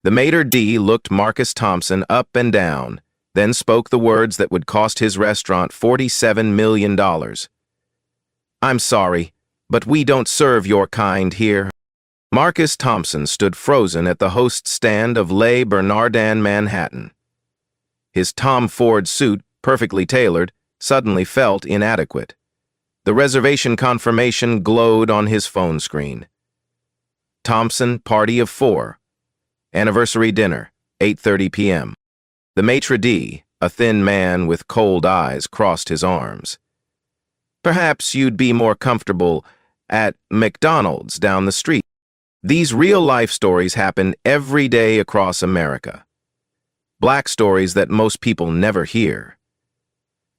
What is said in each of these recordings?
The maitre d' looked Marcus Thompson up and down, then spoke the words that would cost his restaurant $47 million. "I'm sorry, but we don't serve your kind here." Marcus Thompson stood frozen at the host's stand of Les Bernardins, Manhattan. His Tom Ford suit, perfectly tailored, suddenly felt inadequate. The reservation confirmation glowed on his phone screen. Thompson, party of 4. Anniversary dinner, 8:30 p.m. The maitre d', a thin man with cold eyes, crossed his arms. "Perhaps you'd be more comfortable at McDonald's down the street." These real-life stories happen every day across America. Black stories that most people never hear.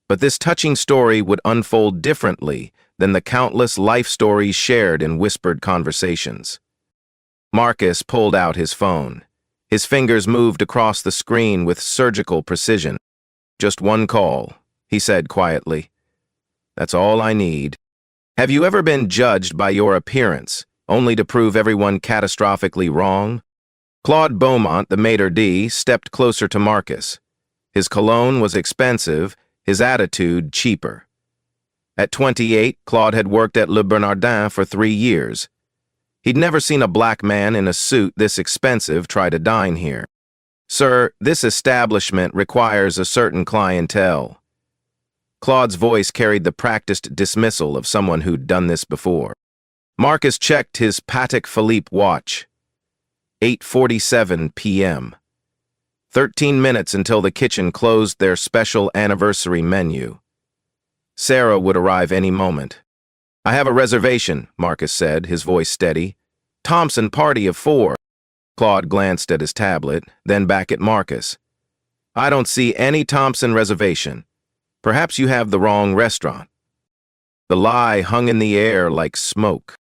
But this touching story would unfold differently than the countless life stories shared in whispered conversations. Marcus pulled out his phone. His fingers moved across the screen with surgical precision. "Just one call," he said quietly. "That's all I need." Have you ever been judged by your appearance, only to prove everyone catastrophically wrong? Claude Beaumont, the maitre d', stepped closer to Marcus. His cologne was expensive, his attitude cheaper. At 28, Claude had worked at Le Bernardin for 3 years. He'd never seen a black man in a suit this expensive try to dine here. "Sir, this establishment requires a certain clientele." Claude's voice carried the practiced dismissal of someone who'd done this before. Marcus checked his Patek Philippe watch. 8:47 p.m. 13 minutes until the kitchen closed their special anniversary menu. Sarah would arrive any moment. "I have a reservation," Marcus said, his voice steady. "Thompson, party of 4. Claude glanced at his tablet, then back at Marcus. "I don't see any Thompson reservation. Perhaps you have the wrong restaurant." The lie hung in the air like smoke.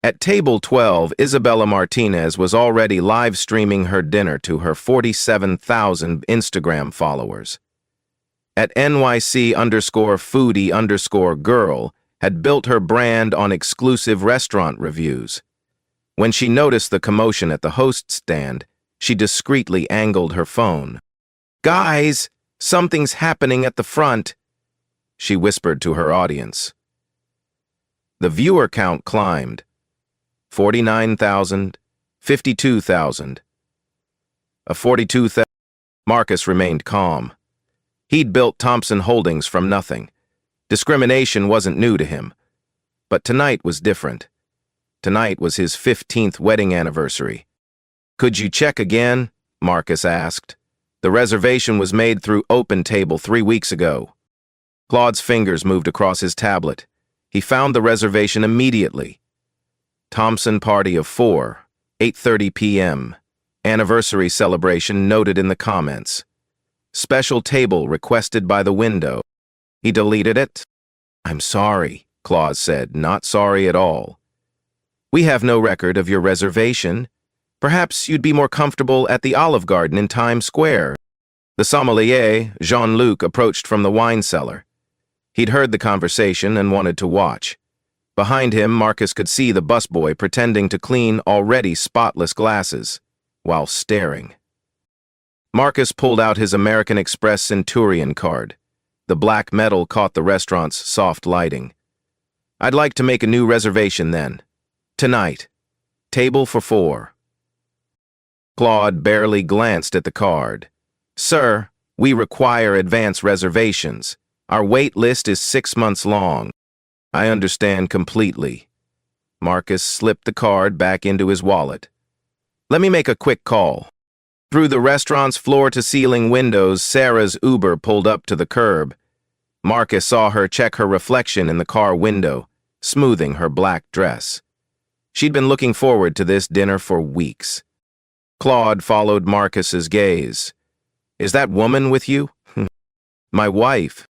At table 12, Isabella Martinez was already live-streaming her dinner to her 47,000 Instagram followers. At NYC_foodie_girl had built her brand on exclusive restaurant reviews. When she noticed the commotion at the host stand, she discreetly angled her phone. "Guys, something's happening at the front," she whispered to her audience. The viewer count climbed. 49,000, 52,000. A 42,000. Marcus remained calm. He'd built Thompson Holdings from nothing. Discrimination wasn't new to him. But tonight was different. Tonight was his 15th wedding anniversary. "Could you check again?" Marcus asked. "The reservation was made through OpenTable 3 weeks ago." Claude's fingers moved across his tablet. He found the reservation immediately. Thompson, party of 4, 8:30 p.m. Anniversary celebration noted in the comments. Special table requested by the window. He deleted it. "I'm sorry," Claude said, "not sorry at all. We have no record of your reservation. Perhaps you'd be more comfortable at the Olive Garden in Times Square." The sommelier, Jean-Luc, approached from the wine cellar. He'd heard the conversation and wanted to watch. Behind him, Marcus could see the busboy pretending to clean already spotless glasses, while staring. Marcus pulled out his American Express Centurion card. The black metal caught the restaurant's soft lighting. "I'd like to make a new reservation then. Tonight. Table for 4. Claude barely glanced at the card. "Sir, we require advance reservations. Our wait list is 6 months long." "I understand completely." Marcus slipped the card back into his wallet. "Let me make a quick call." Through the restaurant's floor-to-ceiling windows, Sarah's Uber pulled up to the curb. Marcus saw her check her reflection in the car window, smoothing her black dress. She'd been looking forward to this dinner for weeks. Claude followed Marcus's gaze. "Is that woman with you?" "My wife."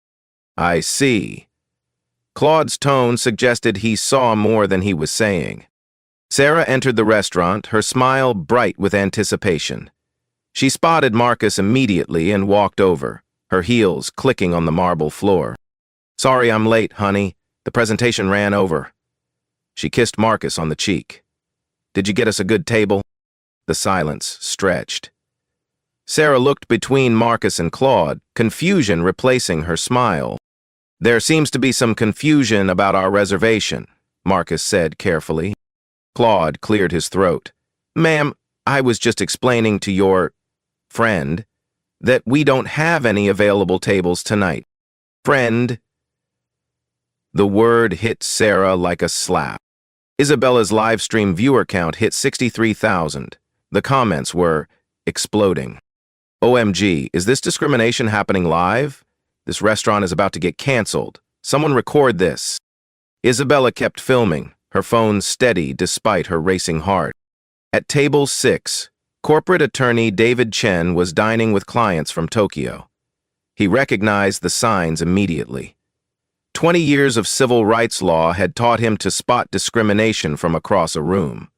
"I see." Claude's tone suggested he saw more than he was saying. Sarah entered the restaurant, her smile bright with anticipation. She spotted Marcus immediately and walked over, her heels clicking on the marble floor. "Sorry I'm late, honey. The presentation ran over." She kissed Marcus on the cheek. "Did you get us a good table?" The silence stretched. Sarah looked between Marcus and Claude, confusion replacing her smile. "There seems to be some confusion about our reservation," Marcus said carefully. Claude cleared his throat. "Ma'am, I was just explaining to your friend that we don't have any available tables tonight." Friend. The word hit Sarah like a slap. Isabella's live stream viewer count hit 63,000. The comments were exploding. "OMG, is this discrimination happening live? This restaurant is about to get canceled. Someone record this." Isabella kept filming, her phone steady despite her racing heart. At table 6, corporate attorney David Chen was dining with clients from Tokyo. He recognized the signs immediately. 20 years of civil rights law had taught him to spot discrimination from across a room.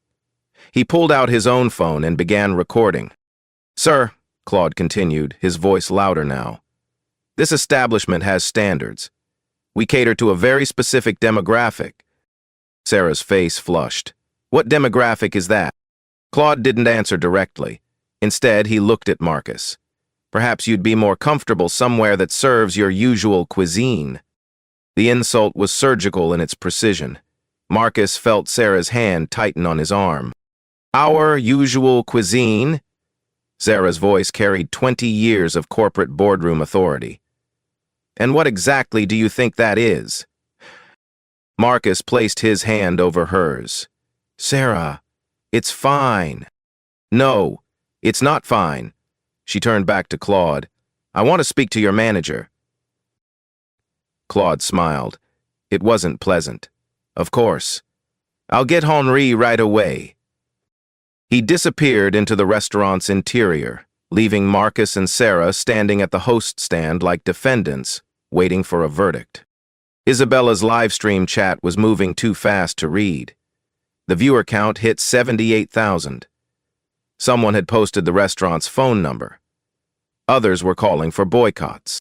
He pulled out his own phone and began recording. "Sir," Claude continued, his voice louder now, "this establishment has standards. We cater to a very specific demographic." Sarah's face flushed. "What demographic is that?" Claude didn't answer directly. Instead, he looked at Marcus. "Perhaps you'd be more comfortable somewhere that serves your usual cuisine." The insult was surgical in its precision. Marcus felt Sarah's hand tighten on his arm. "Our usual cuisine?" Sarah's voice carried 20 years of corporate boardroom authority. "And what exactly do you think that is?" Marcus placed his hand over hers. "Sarah, it's fine." "No, it's not fine." She turned back to Claude. "I want to speak to your manager." Claude smiled. It wasn't pleasant. "Of course. I'll get Henri right away." He disappeared into the restaurant's interior, leaving Marcus and Sarah standing at the host stand like defendants, waiting for a verdict. Isabella's live stream chat was moving too fast to read. The viewer count hit 78,000. Someone had posted the restaurant's phone number. Others were calling for boycotts.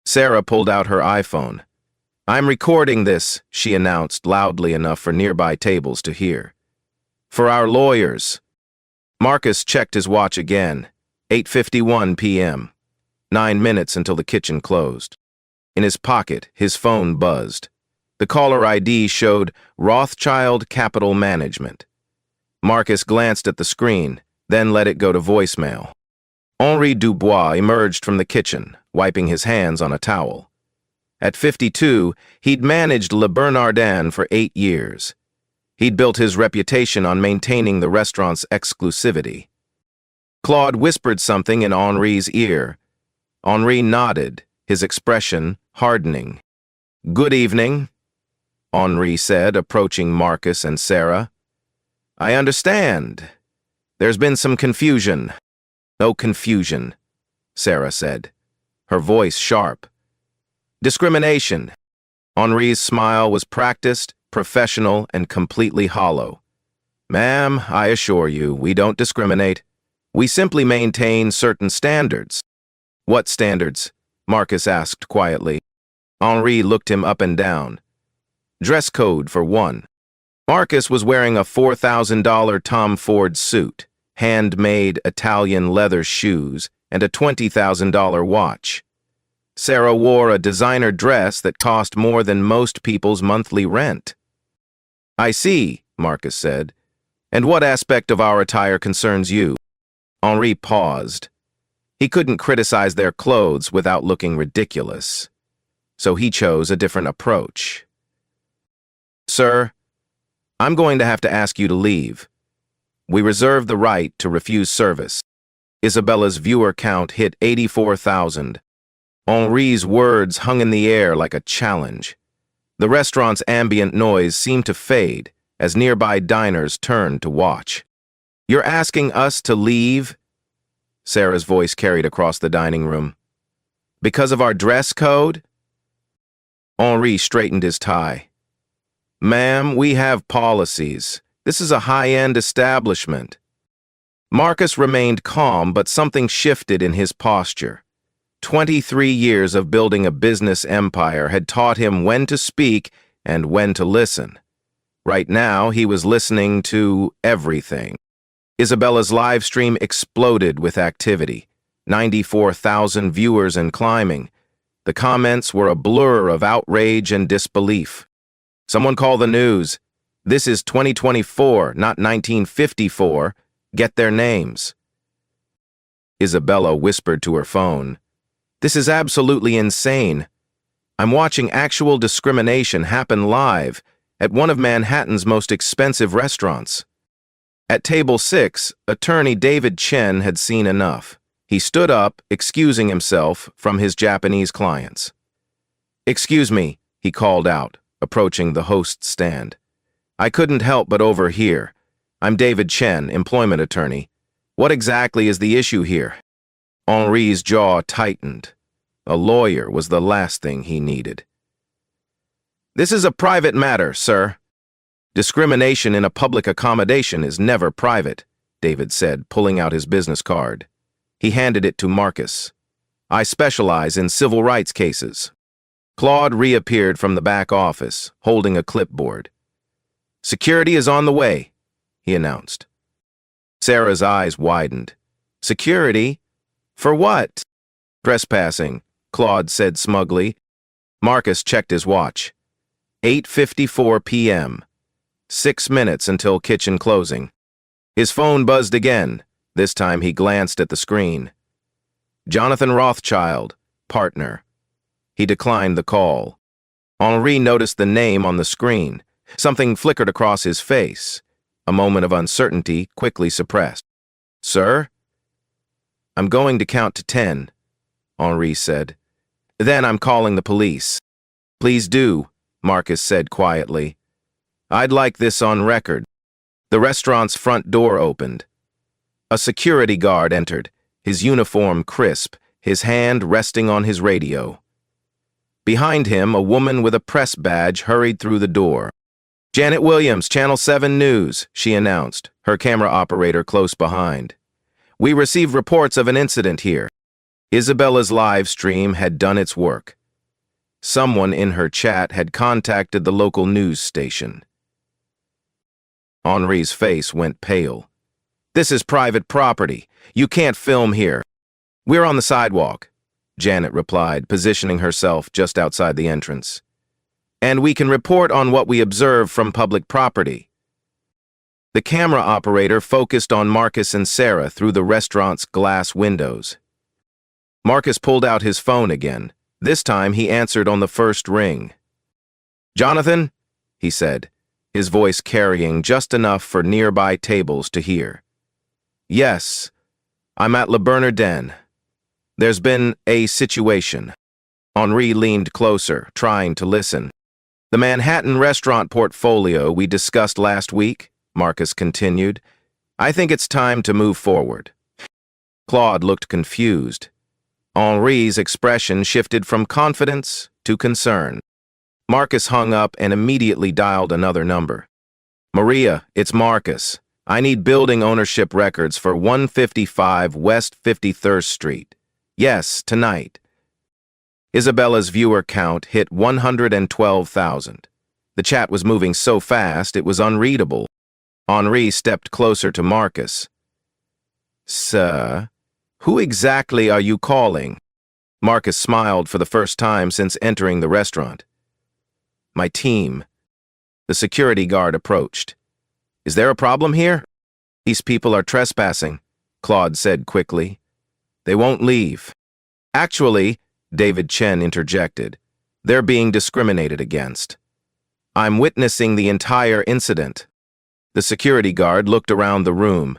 Sarah pulled out her iPhone. "I'm recording this," she announced loudly enough for nearby tables to hear. "For our lawyers." Marcus checked his watch again. 8:51 p.m. 9 minutes until the kitchen closed. In his pocket, his phone buzzed. The caller ID showed Rothschild Capital Management. Marcus glanced at the screen, then let it go to voicemail. Henri Dubois emerged from the kitchen, wiping his hands on a towel. At 52, he'd managed Le Bernardin for 8 years. He'd built his reputation on maintaining the restaurant's exclusivity. Claude whispered something in Henri's ear. Henri nodded, his expression hardening. "Good evening," Henri said, approaching Marcus and Sarah. "I understand. There's been some confusion." "No confusion," Sarah said, her voice sharp. "Discrimination." Henri's smile was practiced, professional, and completely hollow. "Ma'am, I assure you, we don't discriminate. We simply maintain certain standards." "What standards?" Marcus asked quietly. Henri looked him up and down. "Dress code, for one." Marcus was wearing a $4,000 Tom Ford suit, handmade Italian leather shoes, and a $20,000 watch. Sarah wore a designer dress that cost more than most people's monthly rent. "I see," Marcus said. "And what aspect of our attire concerns you?" Henri paused. He couldn't criticize their clothes without looking ridiculous. So he chose a different approach. "Sir, I'm going to have to ask you to leave. We reserve the right to refuse service." Isabella's viewer count hit 84,000. Henri's words hung in the air like a challenge. The restaurant's ambient noise seemed to fade as nearby diners turned to watch. "You're asking us to leave?" Sarah's voice carried across the dining room. "Because of our dress code?" Henri straightened his tie. "Ma'am, we have policies. This is a high-end establishment." Marcus remained calm, but something shifted in his posture. 23 years of building a business empire had taught him when to speak and when to listen. Right now, he was listening to everything. Isabella's live stream exploded with activity. 94,000 viewers and climbing. The comments were a blur of outrage and disbelief. Someone call the news. This is 2024, not 1954. Get their names. Isabella whispered to her phone. This is absolutely insane. I'm watching actual discrimination happen live at one of Manhattan's most expensive restaurants. At table 6, attorney David Chen had seen enough. He stood up, excusing himself from his Japanese clients. "Excuse me," he called out, approaching the host's stand. "I couldn't help but overhear. I'm David Chen, employment attorney. What exactly is the issue here?" Henri's jaw tightened. A lawyer was the last thing he needed. "This is a private matter, sir." "Discrimination in a public accommodation is never private," David said, pulling out his business card. He handed it to Marcus. "I specialize in civil rights cases." Claude reappeared from the back office, holding a clipboard. "Security is on the way," he announced. Sarah's eyes widened. "Security? For what?" "Trespassing," Claude said smugly. Marcus checked his watch. 8:54 p.m. 6 minutes until kitchen closing. His phone buzzed again. This time he glanced at the screen. Jonathan Rothschild, partner. He declined the call. Henri noticed the name on the screen. Something flickered across his face. A moment of uncertainty quickly suppressed. "Sir?" "I'm going to count to 10, Henri said. "Then I'm calling the police." "Please do," Marcus said quietly. "I'd like this on record." The restaurant's front door opened. A security guard entered, his uniform crisp, his hand resting on his radio. Behind him, a woman with a press badge hurried through the door. "Janet Williams, Channel 7 News," she announced, her camera operator close behind. "We receive reports of an incident here." Isabella's live stream had done its work. Someone in her chat had contacted the local news station. Henri's face went pale. "This is private property. You can't film here." "We're on the sidewalk," Janet replied, positioning herself just outside the entrance. "And we can report on what we observe from public property." The camera operator focused on Marcus and Sarah through the restaurant's glass windows. Marcus pulled out his phone again. This time he answered on the first ring. "Jonathan?" he said, his voice carrying just enough for nearby tables to hear. "Yes, I'm at Le Bernardin. There's been a situation." Henri leaned closer, trying to listen. "The Manhattan restaurant portfolio we discussed last week," Marcus continued. "I think it's time to move forward." Claude looked confused. Henri's expression shifted from confidence to concern. Marcus hung up and immediately dialed another number. "Maria, it's Marcus. I need building ownership records for 155 West 53rd Street. Yes, tonight." Isabella's viewer count hit 112,000. The chat was moving so fast it was unreadable. Henri stepped closer to Marcus. "Sir, who exactly are you calling?" Marcus smiled for the first time since entering the restaurant. "My team." The security guard approached. "Is there a problem here?" "These people are trespassing," Claude said quickly. "They won't leave." "Actually," David Chen interjected, "they're being discriminated against. I'm witnessing the entire incident." The security guard looked around the room.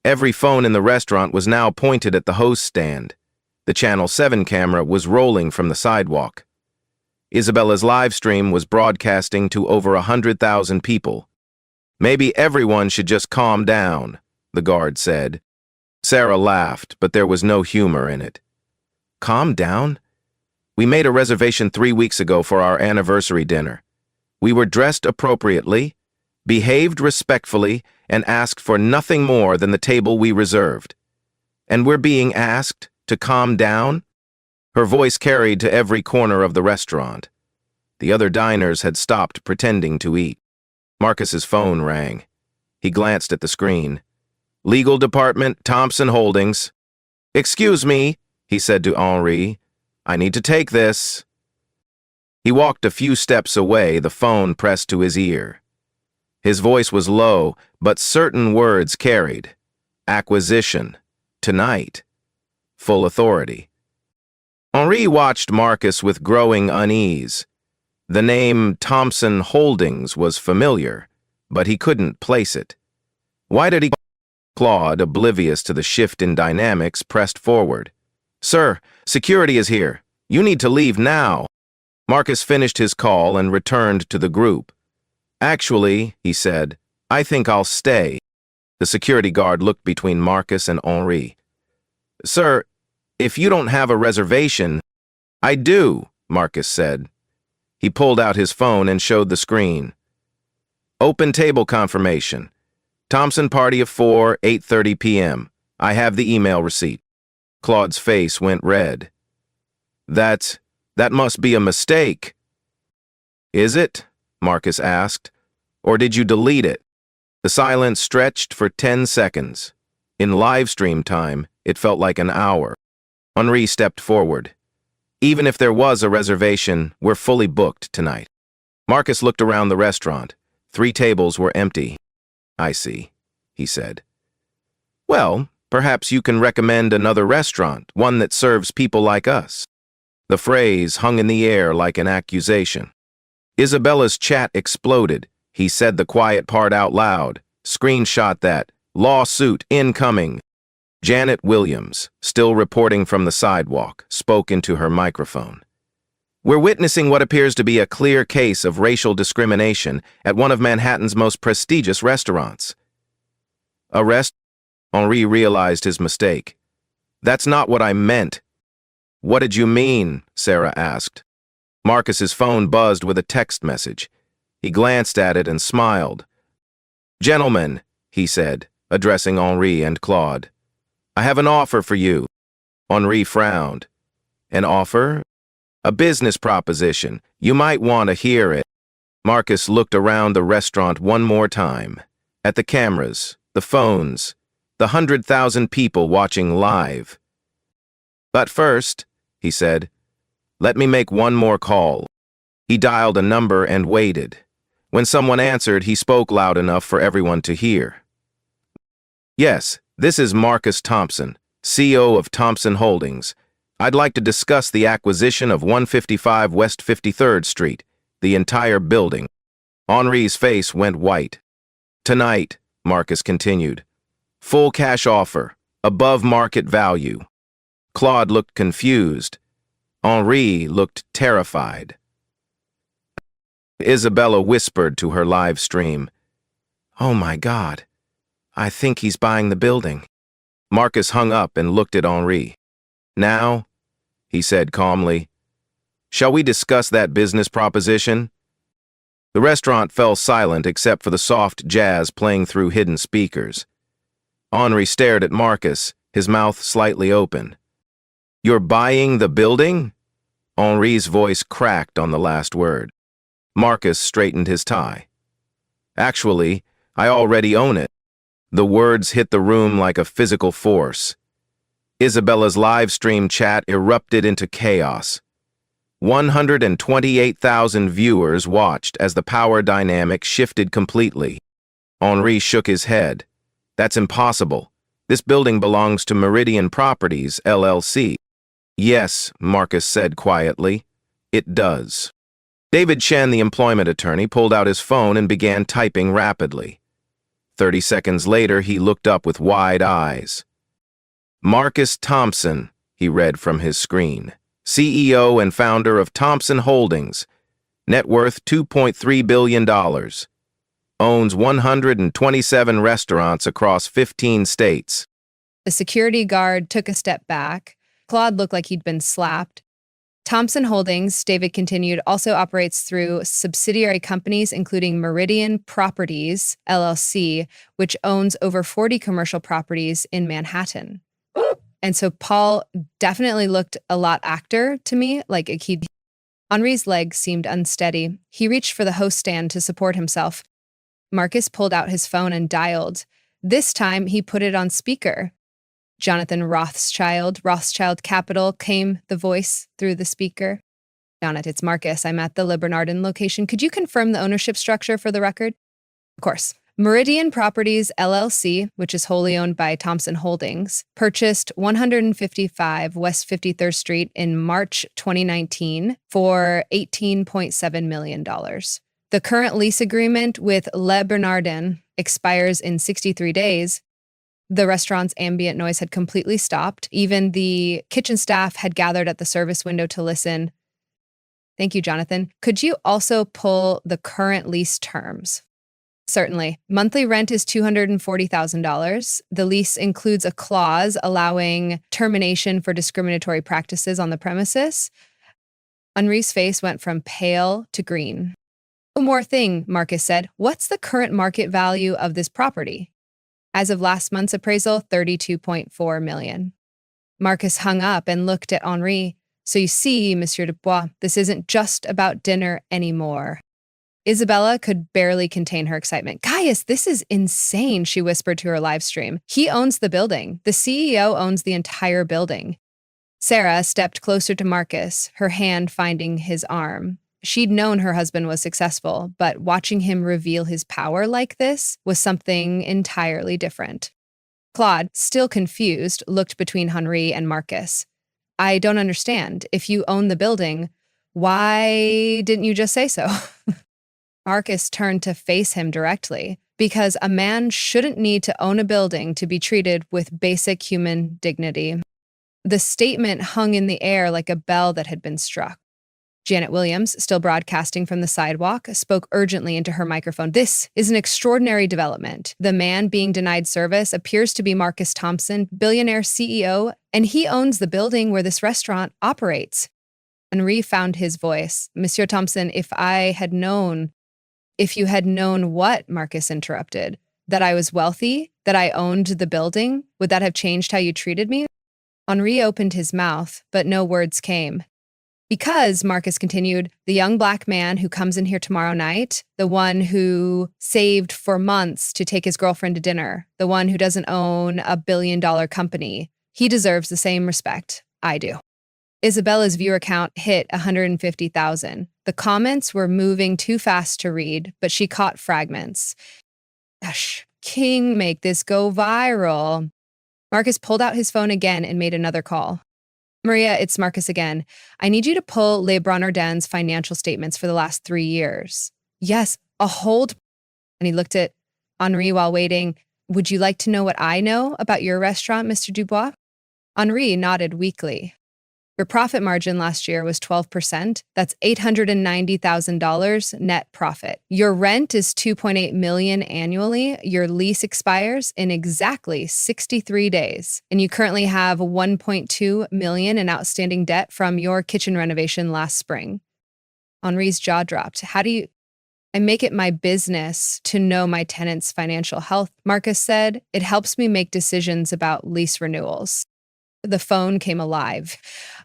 Every phone in the restaurant was now pointed at the host stand. The Channel 7 camera was rolling from the sidewalk. Isabella's live stream was broadcasting to over 100,000 people. "Maybe everyone should just calm down," the guard said. Sarah laughed, but there was no humor in it. "Calm down? We made a reservation 3 weeks ago for our anniversary dinner. We were dressed appropriately, behaved respectfully, and asked for nothing more than the table we reserved. And we're being asked to calm down?" Her voice carried to every corner of the restaurant. The other diners had stopped pretending to eat. Marcus's phone rang. He glanced at the screen. Legal Department, Thompson Holdings. Excuse me, he said to Henri. I need to take this. He walked a few steps away, the phone pressed to his ear. His voice was low, but certain words carried. Acquisition. Tonight. Full authority. Henri watched Marcus with growing unease. The name Thompson Holdings was familiar, but he couldn't place it. Why did he? Claude, oblivious to the shift in dynamics, pressed forward. Sir, security is here. You need to leave now. Marcus finished his call and returned to the group. Actually, he said, I think I'll stay. The security guard looked between Marcus and Henri. Sir, if you don't have a reservation... I do, Marcus said. He pulled out his phone and showed the screen. Open table confirmation. Thompson party of 4, 8:30 p.m. I have the email receipt. Claude's face went red. That must be a mistake. Is it? Marcus asked. Or did you delete it? The silence stretched for 10 seconds. In live stream time, it felt like an hour. Henri stepped forward. Even if there was a reservation, we're fully booked tonight. Marcus looked around the restaurant. 3 tables were empty. I see, he said. Well, perhaps you can recommend another restaurant, one that serves people like us. The phrase hung in the air like an accusation. Isabella's chat exploded. He said the quiet part out loud. Screenshot that. Lawsuit incoming. Janet Williams, still reporting from the sidewalk, spoke into her microphone. We're witnessing what appears to be a clear case of racial discrimination at one of Manhattan's most prestigious restaurants. Arrest? Henri realized his mistake. That's not what I meant. What did you mean? Sarah asked. Marcus's phone buzzed with a text message. He glanced at it and smiled. Gentlemen, he said, addressing Henri and Claude. I have an offer for you. Henri frowned. An offer? A business proposition. You might want to hear it. Marcus looked around the restaurant one more time. At the cameras, the phones, the 100,000 people watching live. But first, he said, let me make one more call. He dialed a number and waited. When someone answered, he spoke loud enough for everyone to hear. Yes, this is Marcus Thompson, CEO of Thompson Holdings. I'd like to discuss the acquisition of 155 West 53rd Street, the entire building. Henri's face went white. Tonight, Marcus continued. Full cash offer, above market value. Claude looked confused. Henri looked terrified. Isabella whispered to her live stream. Oh my God, I think he's buying the building. Marcus hung up and looked at Henri. Now, he said calmly, shall we discuss that business proposition? The restaurant fell silent except for the soft jazz playing through hidden speakers. Henri stared at Marcus, his mouth slightly open. You're buying the building? Henri's voice cracked on the last word. Marcus straightened his tie. Actually, I already own it. The words hit the room like a physical force. Isabella's live stream chat erupted into chaos. 128,000 viewers watched as the power dynamic shifted completely. Henri shook his head. That's impossible. This building belongs to Meridian Properties, LLC. Yes, Marcus said quietly. It does. David Chen, the employment attorney, pulled out his phone and began typing rapidly. 30 seconds later, he looked up with wide eyes. Marcus Thompson, he read from his screen, CEO and founder of Thompson Holdings, net worth $2.3 billion, owns 127 restaurants across 15 states. The security guard took a step back. Claude looked like he'd been slapped. Thompson Holdings, David continued, also operates through subsidiary companies including Meridian Properties, LLC, which owns over 40 commercial properties in Manhattan. And so Paul definitely looked a lot actor to me, like he'd... Henri's legs seemed unsteady. He reached for the host stand to support himself. Marcus pulled out his phone and dialed. This time, he put it on speaker. Jonathan Rothschild Capital, came the voice through the speaker. Janet, it's Marcus. I'm at the Le Bernardin location. Could you confirm the ownership structure for the record? Of course. Meridian Properties LLC, which is wholly owned by Thompson Holdings, purchased 155 West 53rd Street in March 2019 for $18.7 million. The current lease agreement with Le Bernardin expires in 63 days. The restaurant's ambient noise had completely stopped. Even the kitchen staff had gathered at the service window to listen. Thank you, Jonathan. Could you also pull the current lease terms? Certainly. Monthly rent is $240,000. The lease includes a clause allowing termination for discriminatory practices on the premises. Henri's face went from pale to green. One more thing, Marcus said. What's the current market value of this property? As of last month's appraisal, $32.4 million. Marcus hung up and looked at Henri. So you see, Monsieur Dubois, this isn't just about dinner anymore. Isabella could barely contain her excitement. Gaius, this is insane, she whispered to her live stream. He owns the building. The CEO owns the entire building. Sarah stepped closer to Marcus, her hand finding his arm. She'd known her husband was successful, but watching him reveal his power like this was something entirely different. Claude, still confused, looked between Henri and Marcus. I don't understand. If you own the building, why didn't you just say so? Marcus turned to face him directly, because a man shouldn't need to own a building to be treated with basic human dignity. The statement hung in the air like a bell that had been struck. Janet Williams, still broadcasting from the sidewalk, spoke urgently into her microphone. This is an extraordinary development. The man being denied service appears to be Marcus Thompson, billionaire CEO, and he owns the building where this restaurant operates. Henri found his voice. Monsieur Thompson, if you had known what, Marcus interrupted, that I was wealthy, that I owned the building, would that have changed how you treated me? Henri opened his mouth, but no words came. Because, Marcus continued, the young black man who comes in here tomorrow night, the one who saved for months to take his girlfriend to dinner, the one who doesn't own a billion-dollar company, he deserves the same respect I do. Isabella's viewer count hit 150,000. The comments were moving too fast to read, but she caught fragments. Gosh, King, make this go viral. Marcus pulled out his phone again and made another call. Maria, it's Marcus again. I need you to pull Le Bernardin's financial statements for the last 3 years. Yes, a hold. And he looked at Henri while waiting. Would you like to know what I know about your restaurant, Mr. Dubois? Henri nodded weakly. Your profit margin last year was 12%. That's $890,000 net profit. Your rent is $2.8 million annually. Your lease expires in exactly 63 days. And you currently have $1.2 million in outstanding debt from your kitchen renovation last spring. Henri's jaw dropped. I make it my business to know my tenants' financial health, Marcus said. It helps me make decisions about lease renewals. The phone came alive.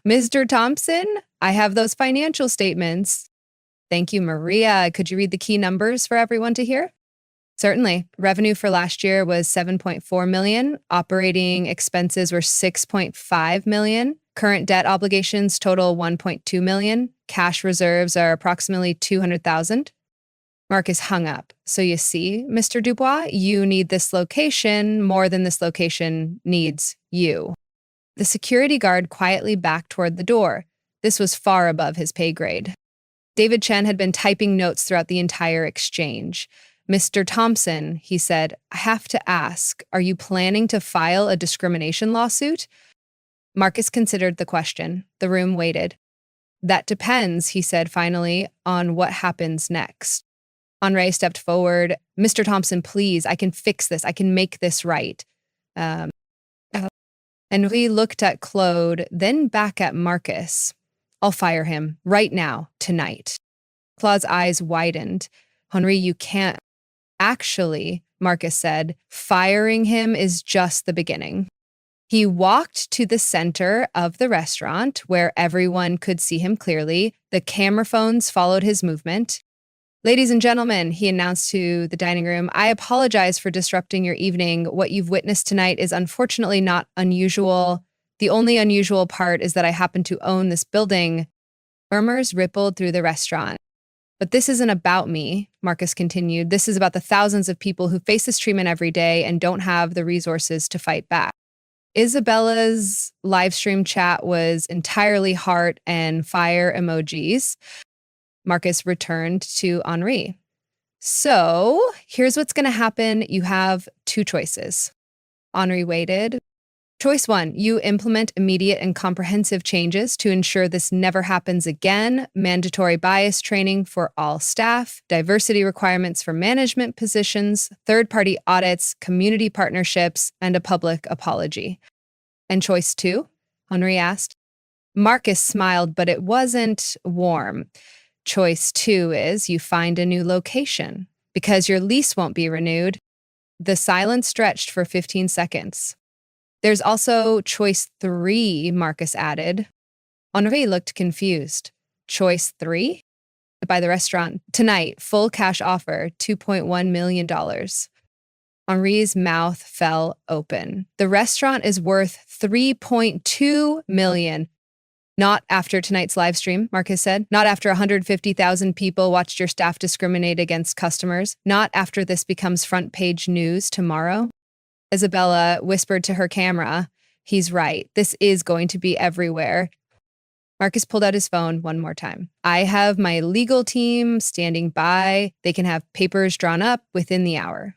Mr. Thompson, I have those financial statements. Thank you, Maria. Could you read the key numbers for everyone to hear? Certainly. Revenue for last year was $7.4 million. Operating expenses were $6.5 million. Current debt obligations total $1.2 million. Cash reserves are approximately $200,000. Marcus hung up. So you see, Mr. Dubois, you need this location more than this location needs you. The security guard quietly backed toward the door. This was far above his pay grade. David Chen had been typing notes throughout the entire exchange. Mr. Thompson, he said, I have to ask, are you planning to file a discrimination lawsuit? Marcus considered the question. The room waited. That depends, he said finally, on what happens next. Henri stepped forward. Mr. Thompson, please, I can fix this. I can make this right. Henri looked at Claude, then back at Marcus. I'll fire him right now, tonight. Claude's eyes widened. Henri, you can't. Actually, Marcus said, firing him is just the beginning. He walked to the center of the restaurant where everyone could see him clearly. The camera phones followed his movement. Ladies and gentlemen, he announced to the dining room, I apologize for disrupting your evening. What you've witnessed tonight is unfortunately not unusual. The only unusual part is that I happen to own this building. Murmurs rippled through the restaurant. But this isn't about me, Marcus continued. This is about the thousands of people who face this treatment every day and don't have the resources to fight back. Isabella's live stream chat was entirely heart and fire emojis. Marcus returned to Henri. So here's what's going to happen. You have two choices. Henri waited. Choice 1, you implement immediate and comprehensive changes to ensure this never happens again, mandatory bias training for all staff, diversity requirements for management positions, third-party audits, community partnerships, and a public apology. And choice 2, Henri asked. Marcus smiled, but it wasn't warm. Choice 2 is you find a new location because your lease won't be renewed. The silence stretched for 15 seconds. There's also choice 3, Marcus added. Henri looked confused. Choice 3? By the restaurant. Tonight, full cash offer, $2.1 million. Henri's mouth fell open. The restaurant is worth $3.2 million. Not after tonight's live stream, Marcus said. Not after 150,000 people watched your staff discriminate against customers. Not after this becomes front page news tomorrow. Isabella whispered to her camera, he's right. This is going to be everywhere. Marcus pulled out his phone one more time. I have my legal team standing by. They can have papers drawn up within the hour.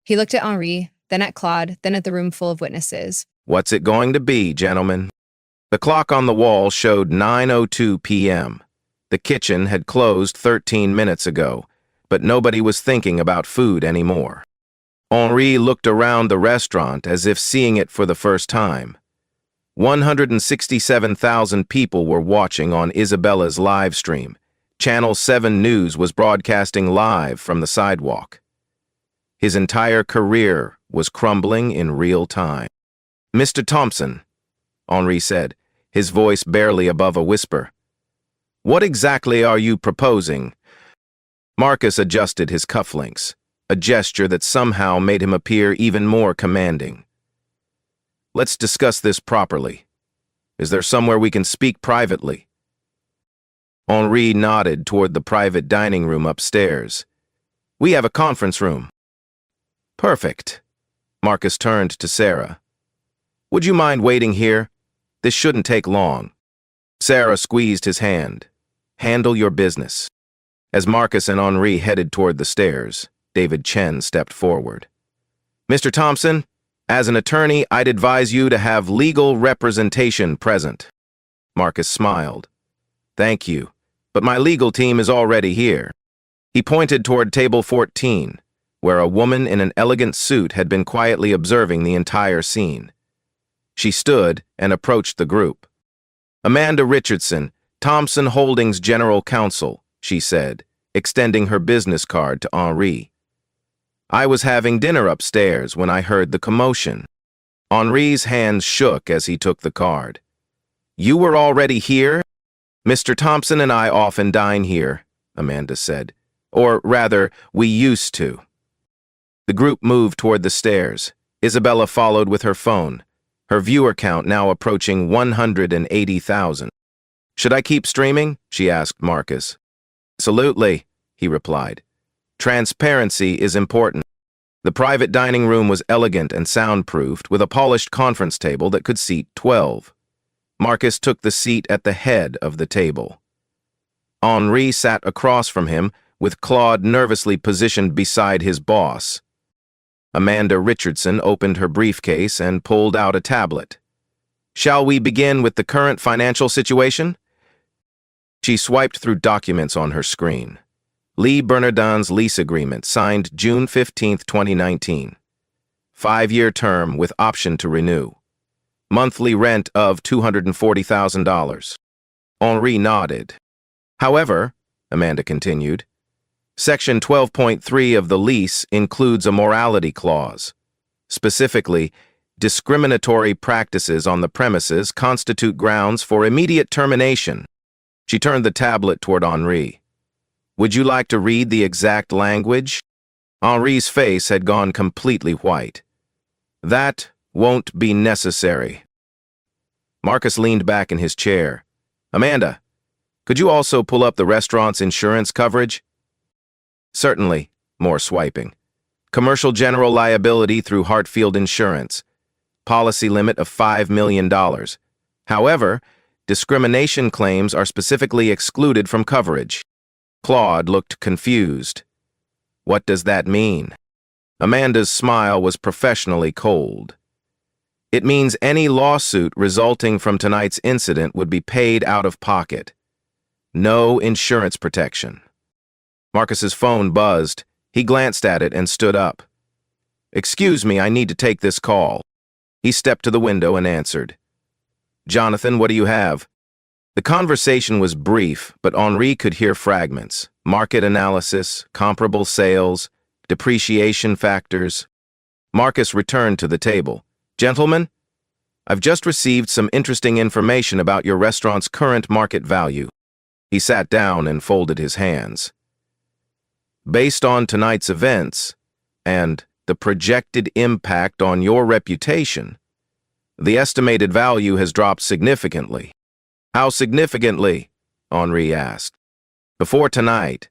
He looked at Henri, then at Claude, then at the room full of witnesses. What's it going to be, gentlemen? The clock on the wall showed 9:02 p.m. The kitchen had closed 13 minutes ago, but nobody was thinking about food anymore. Henri looked around the restaurant as if seeing it for the first time. 167,000 people were watching on Isabella's live stream. Channel 7 News was broadcasting live from the sidewalk. His entire career was crumbling in real time. Mr. Thompson, Henri said, his voice barely above a whisper. What exactly are you proposing? Marcus adjusted his cufflinks, a gesture that somehow made him appear even more commanding. Let's discuss this properly. Is there somewhere we can speak privately? Henri nodded toward the private dining room upstairs. We have a conference room. Perfect. Marcus turned to Sarah. Would you mind waiting here? This shouldn't take long. Sarah squeezed his hand. Handle your business. As Marcus and Henri headed toward the stairs, David Chen stepped forward. Mr. Thompson, as an attorney, I'd advise you to have legal representation present. Marcus smiled. Thank you, but my legal team is already here. He pointed toward table 14, where a woman in an elegant suit had been quietly observing the entire scene. She stood and approached the group. Amanda Richardson, Thompson Holdings General Counsel, she said, extending her business card to Henri. I was having dinner upstairs when I heard the commotion. Henri's hands shook as he took the card. You were already here? Mr. Thompson and I often dine here, Amanda said. Or rather, we used to. The group moved toward the stairs. Isabella followed with her phone, her viewer count now approaching 180,000. Should I keep streaming? She asked Marcus. Absolutely, he replied. Transparency is important. The private dining room was elegant and soundproofed with a polished conference table that could seat 12. Marcus took the seat at the head of the table. Henri sat across from him, with Claude nervously positioned beside his boss. Amanda Richardson opened her briefcase and pulled out a tablet. Shall we begin with the current financial situation? She swiped through documents on her screen. Lee Bernardin's lease agreement signed June 15, 2019. 5-year term with option to renew. Monthly rent of $240,000. Henri nodded. However, Amanda continued, Section 12.3 of the lease includes a morality clause. Specifically, discriminatory practices on the premises constitute grounds for immediate termination. She turned the tablet toward Henri. Would you like to read the exact language? Henri's face had gone completely white. That won't be necessary. Marcus leaned back in his chair. Amanda, could you also pull up the restaurant's insurance coverage? Certainly. More swiping. Commercial general liability through Hartfield Insurance. Policy limit of $5 million. However, discrimination claims are specifically excluded from coverage. Claude looked confused. What does that mean? Amanda's smile was professionally cold. It means any lawsuit resulting from tonight's incident would be paid out of pocket. No insurance protection. Marcus's phone buzzed. He glanced at it and stood up. Excuse me, I need to take this call. He stepped to the window and answered. Jonathan, what do you have? The conversation was brief, but Henri could hear fragments. Market analysis, comparable sales, depreciation factors. Marcus returned to the table. Gentlemen, I've just received some interesting information about your restaurant's current market value. He sat down and folded his hands. Based on tonight's events and the projected impact on your reputation, the estimated value has dropped significantly. How significantly? Henri asked. Before tonight,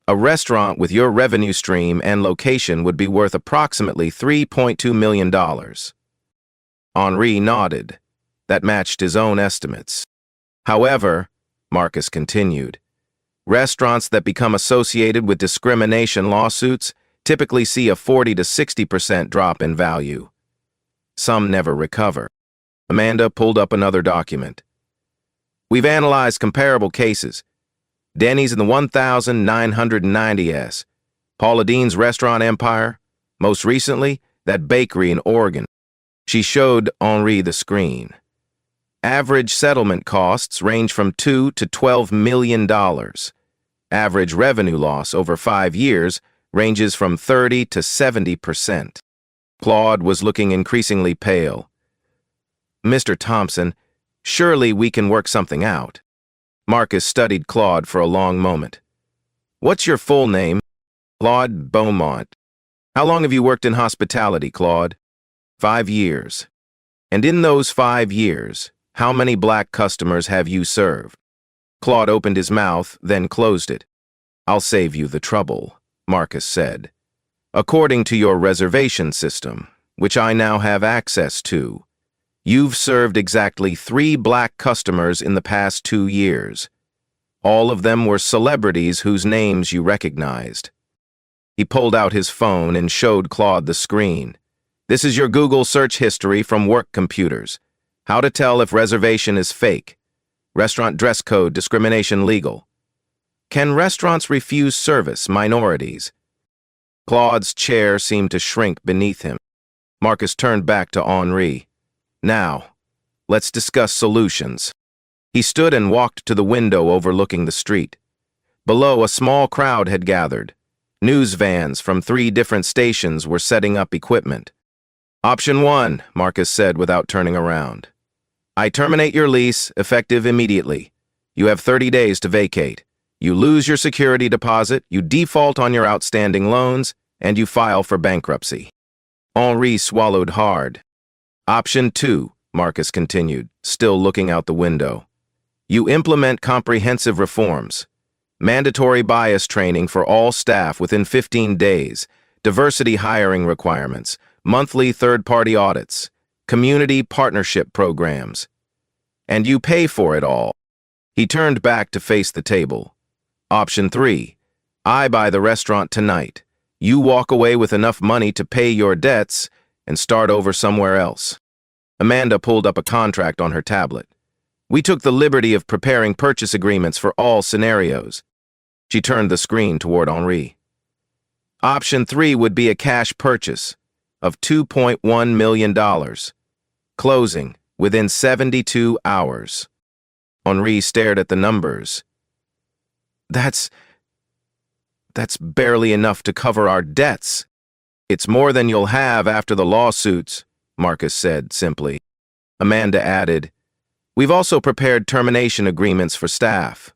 a restaurant with your revenue stream and location would be worth approximately $3.2 million. Henri nodded. That matched his own estimates. However, Marcus continued, restaurants that become associated with discrimination lawsuits typically see a 40 to 60% drop in value. Some never recover. Amanda pulled up another document. We've analyzed comparable cases. Denny's in the 1990s, Paula Deen's restaurant empire, most recently, that bakery in Oregon. She showed Henri the screen. Average settlement costs range from $2 to $12 million. Average revenue loss over 5 years ranges from 30 to 70%. Claude was looking increasingly pale. Mr. Thompson, surely we can work something out. Marcus studied Claude for a long moment. What's your full name? Claude Beaumont. How long have you worked in hospitality, Claude? 5 years. And in those 5 years, how many black customers have you served? Claude opened his mouth, then closed it. I'll save you the trouble, Marcus said. According to your reservation system, which I now have access to, you've served exactly 3 black customers in the past 2 years. All of them were celebrities whose names you recognized. He pulled out his phone and showed Claude the screen. This is your Google search history from work computers. How to tell if reservation is fake. Restaurant dress code discrimination legal. Can restaurants refuse service minorities? Claude's chair seemed to shrink beneath him. Marcus turned back to Henri. Now, let's discuss solutions. He stood and walked to the window overlooking the street. Below, a small crowd had gathered. News vans from 3 different stations were setting up equipment. Option 1, Marcus said without turning around. I terminate your lease, effective immediately. You have 30 days to vacate. You lose your security deposit, you default on your outstanding loans, and you file for bankruptcy. Henri swallowed hard. Option 2, Marcus continued, still looking out the window. You implement comprehensive reforms. Mandatory bias training for all staff within 15 days, diversity hiring requirements, monthly third-party audits, community partnership programs. And you pay for it all. He turned back to face the table. Option 3, I buy the restaurant tonight. You walk away with enough money to pay your debts and start over somewhere else. Amanda pulled up a contract on her tablet. We took the liberty of preparing purchase agreements for all scenarios. She turned the screen toward Henri. Option 3 would be a cash purchase of $2.1 million. Closing within 72 hours. Henri stared at the numbers. That's barely enough to cover our debts. It's more than you'll have after the lawsuits, Marcus said simply. Amanda added, We've also prepared termination agreements for staff.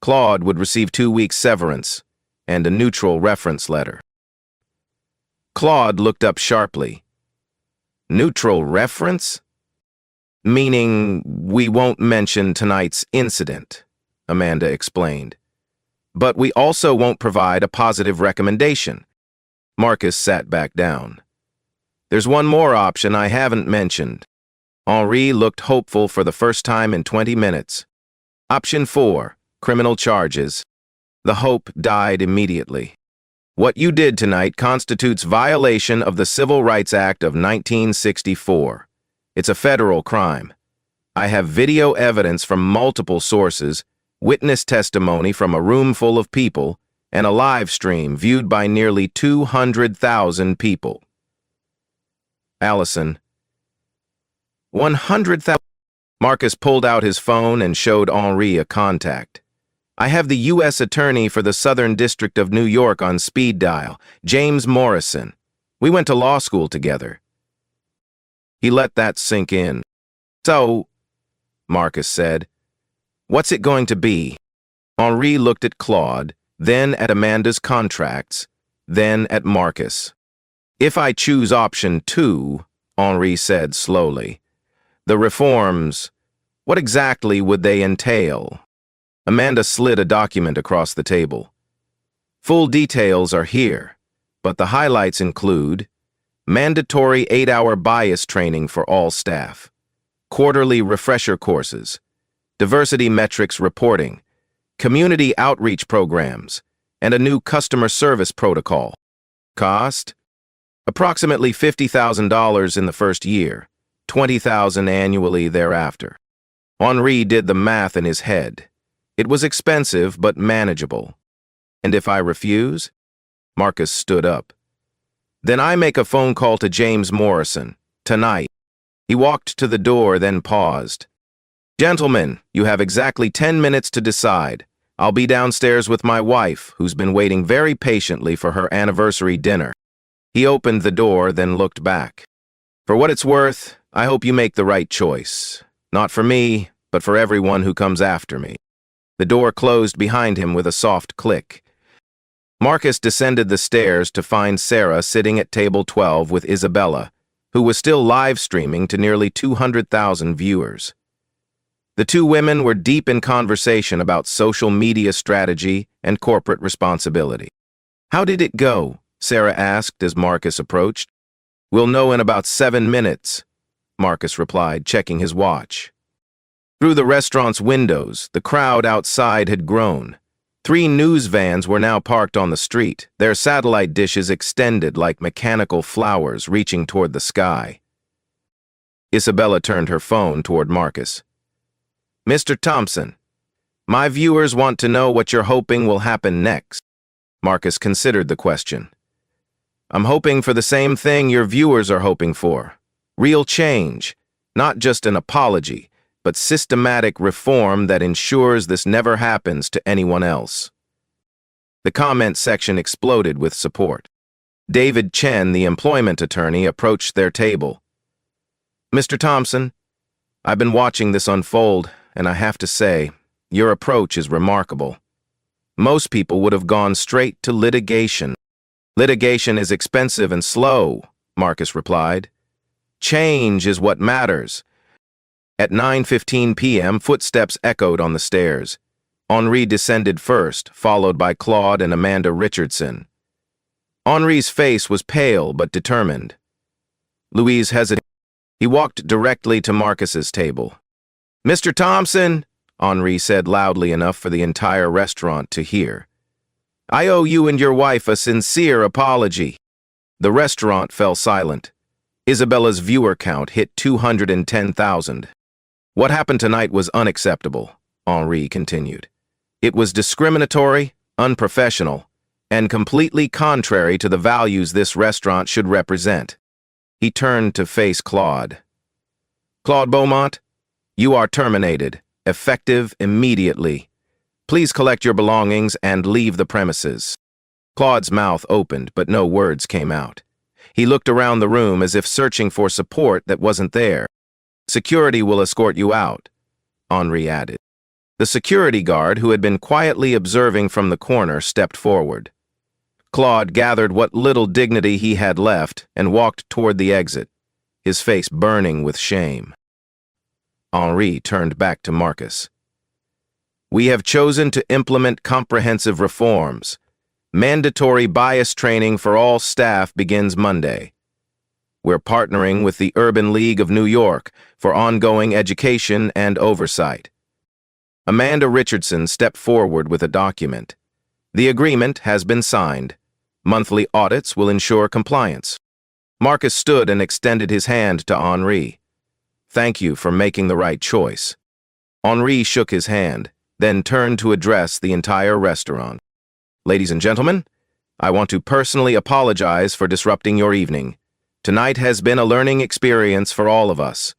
Claude would receive 2 weeks severance, and a neutral reference letter. Claude looked up sharply. Neutral reference? Meaning we won't mention tonight's incident, Amanda explained. But we also won't provide a positive recommendation. Marcus sat back down. There's one more option I haven't mentioned. Henri looked hopeful for the first time in 20 minutes. Option 4, criminal charges. The hope died immediately. What you did tonight constitutes violation of the Civil Rights Act of 1964. It's a federal crime. I have video evidence from multiple sources, witness testimony from a room full of people, and a live stream viewed by nearly 200,000 people. Allison. 100,000. Marcus pulled out his phone and showed Henri a contact. I have the U.S. Attorney for the Southern District of New York on speed dial, James Morrison. We went to law school together. He let that sink in. So, Marcus said, what's it going to be? Henri looked at Claude, then at Amanda's contracts, then at Marcus. If I choose option 2, Henri said slowly, the reforms, what exactly would they entail? Amanda slid a document across the table. Full details are here, but the highlights include mandatory 8-hour bias training for all staff, quarterly refresher courses, diversity metrics reporting, community outreach programs, and a new customer service protocol. Cost? Approximately $50,000 in the first year, $20,000 annually thereafter. Henri did the math in his head. It was expensive but manageable. And if I refuse? Marcus stood up. Then I make a phone call to James Morrison, tonight. He walked to the door, then paused. Gentlemen, you have exactly 10 minutes to decide. I'll be downstairs with my wife, who's been waiting very patiently for her anniversary dinner. He opened the door, then looked back. For what it's worth, I hope you make the right choice. Not for me, but for everyone who comes after me. The door closed behind him with a soft click. Marcus descended the stairs to find Sarah sitting at table 12 with Isabella, who was still live streaming to nearly 200,000 viewers. The two women were deep in conversation about social media strategy and corporate responsibility. How did it go? Sarah asked as Marcus approached. We'll know in about 7 minutes, Marcus replied, checking his watch. Through the restaurant's windows, the crowd outside had grown. 3 news vans were now parked on the street, their satellite dishes extended like mechanical flowers reaching toward the sky. Isabella turned her phone toward Marcus. Mr. Thompson, my viewers want to know what you're hoping will happen next. Marcus considered the question. I'm hoping for the same thing your viewers are hoping for. Real change, not just an apology, but systematic reform that ensures this never happens to anyone else. The comment section exploded with support. David Chen, the employment attorney, approached their table. Mr. Thompson, I've been watching this unfold, and I have to say, your approach is remarkable. Most people would have gone straight to litigation. Litigation is expensive and slow, Marcus replied. Change is what matters. At 9:15 p.m., footsteps echoed on the stairs. Henri descended first, followed by Claude and Amanda Richardson. Henri's face was pale but determined. Louise hesitated. He walked directly to Marcus's table. Mr. Thompson, Henri said loudly enough for the entire restaurant to hear. I owe you and your wife a sincere apology. The restaurant fell silent. Isabella's viewer count hit 210,000. What happened tonight was unacceptable, Henri continued. It was discriminatory, unprofessional, and completely contrary to the values this restaurant should represent. He turned to face Claude. Claude Beaumont, you are terminated, effective immediately. Please collect your belongings and leave the premises. Claude's mouth opened, but no words came out. He looked around the room as if searching for support that wasn't there. Security will escort you out, Henri added. The security guard, who had been quietly observing from the corner, stepped forward. Claude gathered what little dignity he had left and walked toward the exit, his face burning with shame. Henri turned back to Marcus. We have chosen to implement comprehensive reforms. Mandatory bias training for all staff begins Monday. We're partnering with the Urban League of New York for ongoing education and oversight. Amanda Richardson stepped forward with a document. The agreement has been signed. Monthly audits will ensure compliance. Marcus stood and extended his hand to Henri. Thank you for making the right choice. Henri shook his hand, then turned to address the entire restaurant. Ladies and gentlemen, I want to personally apologize for disrupting your evening. Tonight has been a learning experience for all of us.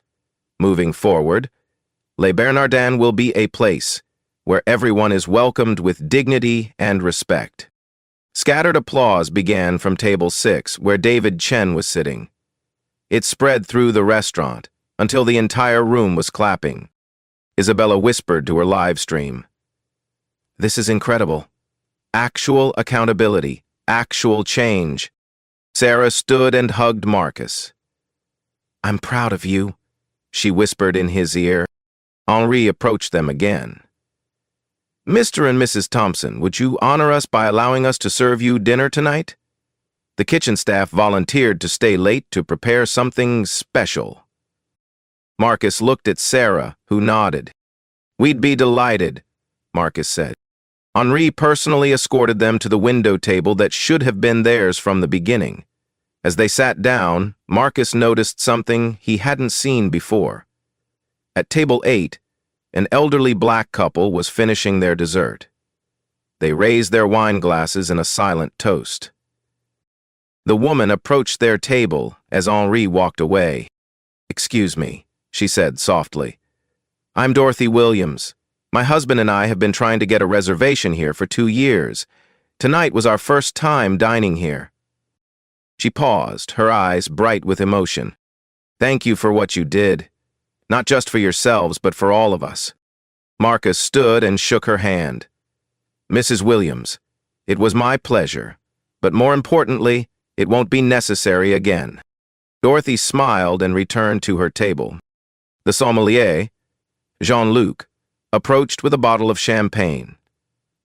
Moving forward, Les Bernardins will be a place where everyone is welcomed with dignity and respect. Scattered applause began from table 6, where David Chen was sitting. It spread through the restaurant until the entire room was clapping. Isabella whispered to her live stream. This is incredible. Actual accountability, actual change. Sarah stood and hugged Marcus. I'm proud of you, she whispered in his ear. Henri approached them again. Mr. and Mrs. Thompson, would you honor us by allowing us to serve you dinner tonight? The kitchen staff volunteered to stay late to prepare something special. Marcus looked at Sarah, who nodded. We'd be delighted, Marcus said. Henri personally escorted them to the window table that should have been theirs from the beginning. As they sat down, Marcus noticed something he hadn't seen before. At table 8, an elderly black couple was finishing their dessert. They raised their wine glasses in a silent toast. The woman approached their table as Henri walked away. Excuse me, she said softly. I'm Dorothy Williams. My husband and I have been trying to get a reservation here for 2 years. Tonight was our first time dining here. She paused, her eyes bright with emotion. Thank you for what you did. Not just for yourselves, but for all of us. Marcus stood and shook her hand. Mrs. Williams, it was my pleasure, but more importantly, it won't be necessary again. Dorothy smiled and returned to her table. The sommelier, Jean-Luc, approached with a bottle of champagne.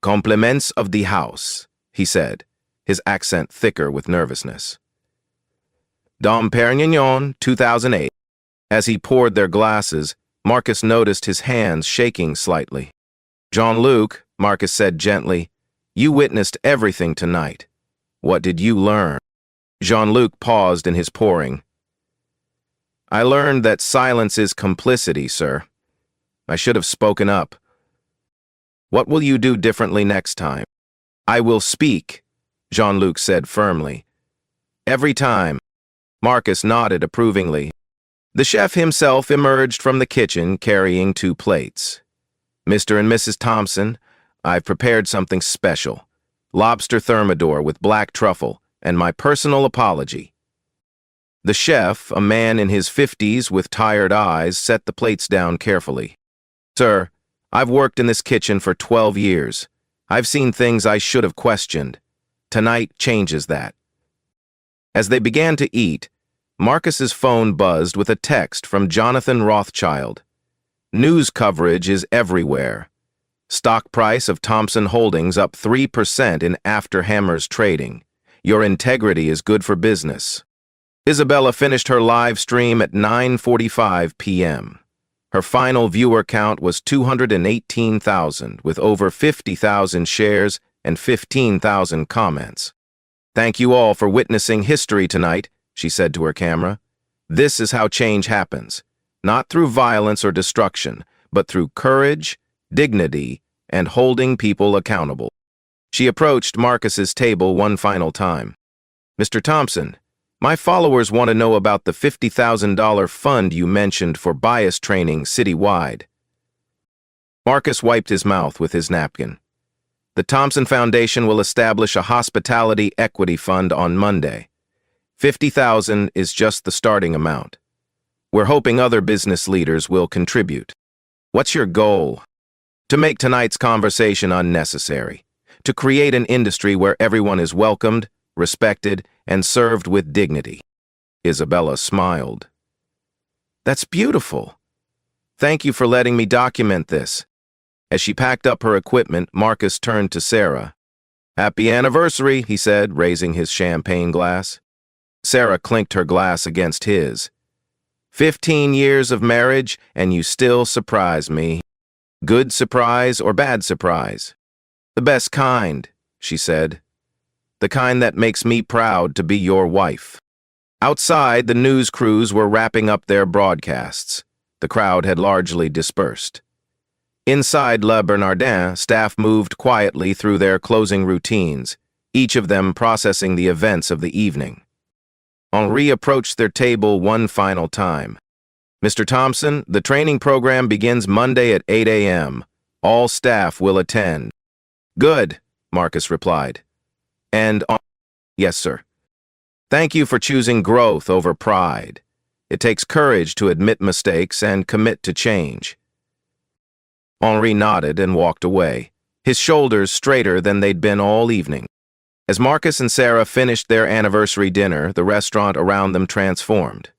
Compliments of the house, he said, his accent thicker with nervousness. Dom Perignon, 2008. As he poured their glasses, Marcus noticed his hands shaking slightly. Jean-Luc, Marcus said gently, you witnessed everything tonight. What did you learn? Jean-Luc paused in his pouring. I learned that silence is complicity, sir. I should have spoken up. What will you do differently next time? I will speak, Jean-Luc said firmly. Every time. Marcus nodded approvingly. The chef himself emerged from the kitchen carrying 2 plates. Mr. and Mrs. Thompson, I've prepared something special. Lobster thermidor with black truffle, and my personal apology. The chef, a man in his 50s with tired eyes, set the plates down carefully. Sir, I've worked in this kitchen for 12 years. I've seen things I should have questioned. Tonight changes that. As they began to eat, Marcus's phone buzzed with a text from Jonathan Rothschild. News coverage is everywhere. Stock price of Thompson Holdings up 3% in After Hammers trading. Your integrity is good for business. Isabella finished her live stream at 9:45 p.m. Her final viewer count was 218,000, with over 50,000 shares and 15,000 comments. Thank you all for witnessing history tonight, she said to her camera. This is how change happens, not through violence or destruction, but through courage, dignity, and holding people accountable. She approached Marcus's table one final time. Mr. Thompson, my followers want to know about the $50,000 fund you mentioned for bias training citywide. Marcus wiped his mouth with his napkin. The Thompson Foundation will establish a hospitality equity fund on Monday. $50,000 is just the starting amount. We're hoping other business leaders will contribute. What's your goal? To make tonight's conversation unnecessary. to create an industry where everyone is welcomed, respected, and served with dignity. Isabella smiled. That's beautiful. Thank you for letting me document this. As she packed up her equipment, Marcus turned to Sarah. Happy anniversary, he said, raising his champagne glass. Sarah clinked her glass against his. 15 years of marriage, and you still surprise me. Good surprise or bad surprise? The best kind, she said. The kind that makes me proud to be your wife. Outside, the news crews were wrapping up their broadcasts. The crowd had largely dispersed. Inside Le Bernardin, staff moved quietly through their closing routines, each of them processing the events of the evening. Henri approached their table one final time. Mr. Thompson, the training program begins Monday at 8 a.m. All staff will attend. Good, Marcus replied. And yes, sir. Thank you for choosing growth over pride. It takes courage to admit mistakes and commit to change. Henri nodded and walked away, his shoulders straighter than they'd been all evening. As Marcus and Sarah finished their anniversary dinner, the restaurant around them transformed.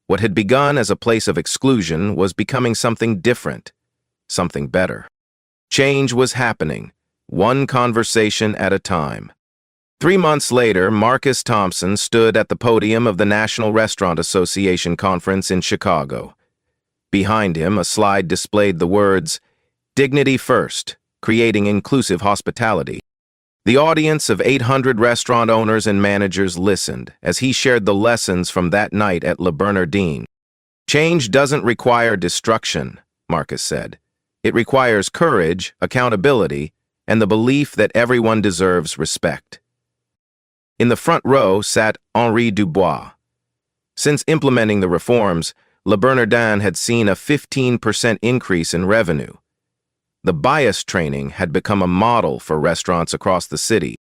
What had begun as a place of exclusion was becoming something different, something better. Change was happening, one conversation at a time. 3 months later, Marcus Thompson stood at the podium of the National Restaurant Association conference in Chicago. Behind him, a slide displayed the words, "Dignity First, Creating Inclusive Hospitality." The audience of 800 restaurant owners and managers listened as he shared the lessons from that night at Le Bernardin. Change doesn't require destruction, Marcus said. It requires courage, accountability, and the belief that everyone deserves respect. In the front row sat Henri Dubois. Since implementing the reforms, Le Bernardin had seen a 15% increase in revenue. The bias training had become a model for restaurants across the city.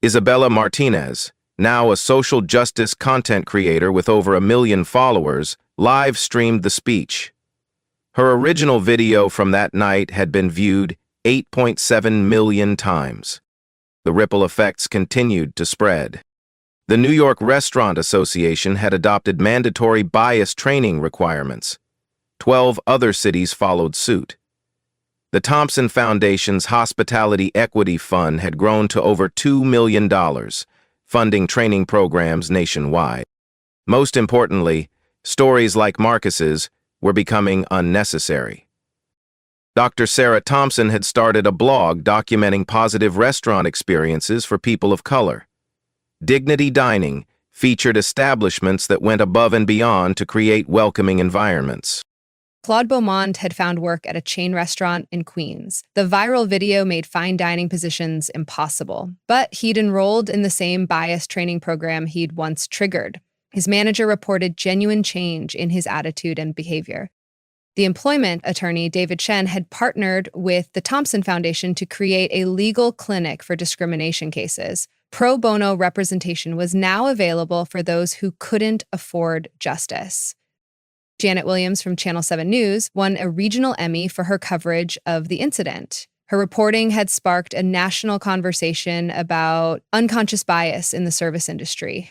Isabella Martinez, now a social justice content creator with over 1 million followers, live-streamed the speech. Her original video from that night had been viewed 8.7 million times. The ripple effects continued to spread. The New York Restaurant Association had adopted mandatory bias training requirements. 12 other cities followed suit. The Thompson Foundation's Hospitality Equity Fund had grown to over $2 million, funding training programs nationwide. Most importantly, stories like Marcus's were becoming unnecessary. Dr. Sarah Thompson had started a blog documenting positive restaurant experiences for people of color. Dignity Dining featured establishments that went above and beyond to create welcoming environments. Claude Beaumont had found work at a chain restaurant in Queens. The viral video made fine dining positions impossible, but he'd enrolled in the same bias training program he'd once triggered. His manager reported genuine change in his attitude and behavior. The employment attorney, David Shen, had partnered with the Thompson Foundation to create a legal clinic for discrimination cases. Pro bono representation was now available for those who couldn't afford justice. Janet Williams from Channel 7 News won a regional Emmy for her coverage of the incident. Her reporting had sparked a national conversation about unconscious bias in the service industry.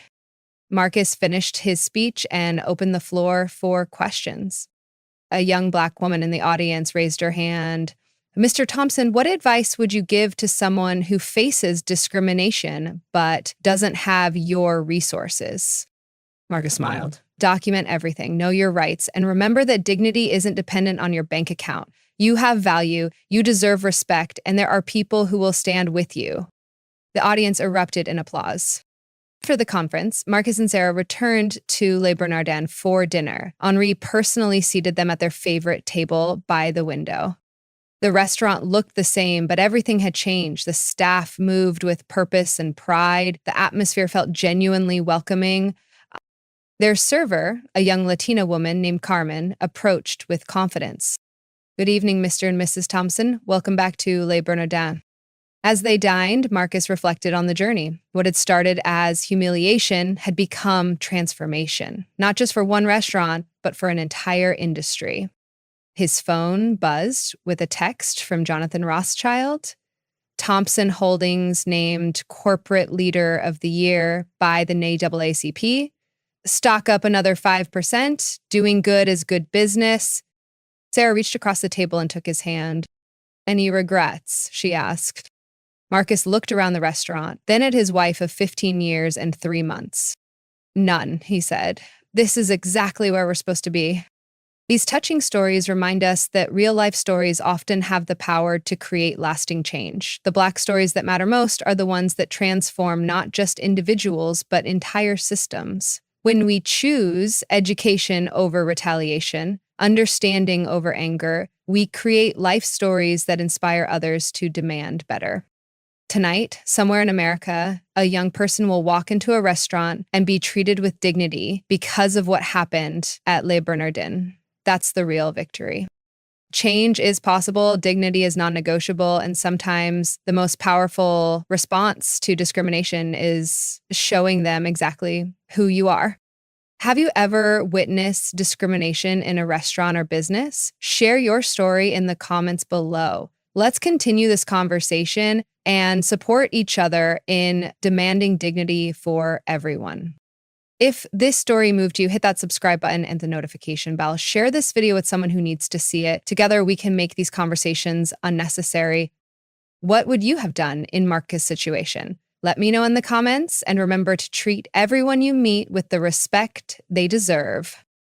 Marcus finished his speech and opened the floor for questions. A young Black woman in the audience raised her hand. Mr. Thompson, what advice would you give to someone who faces discrimination but doesn't have your resources? Marcus smiled. Document everything, know your rights, and remember that dignity isn't dependent on your bank account. You have value, you deserve respect, and there are people who will stand with you. The audience erupted in applause. After the conference, Marcus and Sarah returned to Le Bernardin for dinner. Henri personally seated them at their favorite table by the window. The restaurant looked the same, but everything had changed. The staff moved with purpose and pride. The atmosphere felt genuinely welcoming. Their server, a young Latina woman named Carmen, approached with confidence. Good evening, Mr. and Mrs. Thompson. Welcome back to Le Bernardin. As they dined, Marcus reflected on the journey. What had started as humiliation had become transformation, not just for one restaurant, but for an entire industry. His phone buzzed with a text from Jonathan Rothschild. Thompson Holdings named Corporate Leader of the Year by the NAACP. Stock up another 5%. Doing good is good business. Sarah reached across the table and took his hand. Any regrets? She asked. Marcus looked around the restaurant, then at his wife of 15 years and 3 months. None, he said. This is exactly where we're supposed to be. These touching stories remind us that real-life stories often have the power to create lasting change. The Black stories that matter most are the ones that transform not just individuals, but entire systems. When we choose education over retaliation, understanding over anger, we create life stories that inspire others to demand better. Tonight, somewhere in America, a young person will walk into a restaurant and be treated with dignity because of what happened at Les Bernardins. That's the real victory. Change is possible, dignity is non-negotiable, and sometimes the most powerful response to discrimination is showing them exactly who you are. Have you ever witnessed discrimination in a restaurant or business? Share your story in the comments below. Let's continue this conversation and support each other in demanding dignity for everyone. If this story moved you, hit that subscribe button and the notification bell. Share this video with someone who needs to see it. Together, we can make these conversations unnecessary. What would you have done in Marcus' situation? Let me know in the comments, and remember to treat everyone you meet with the respect they deserve.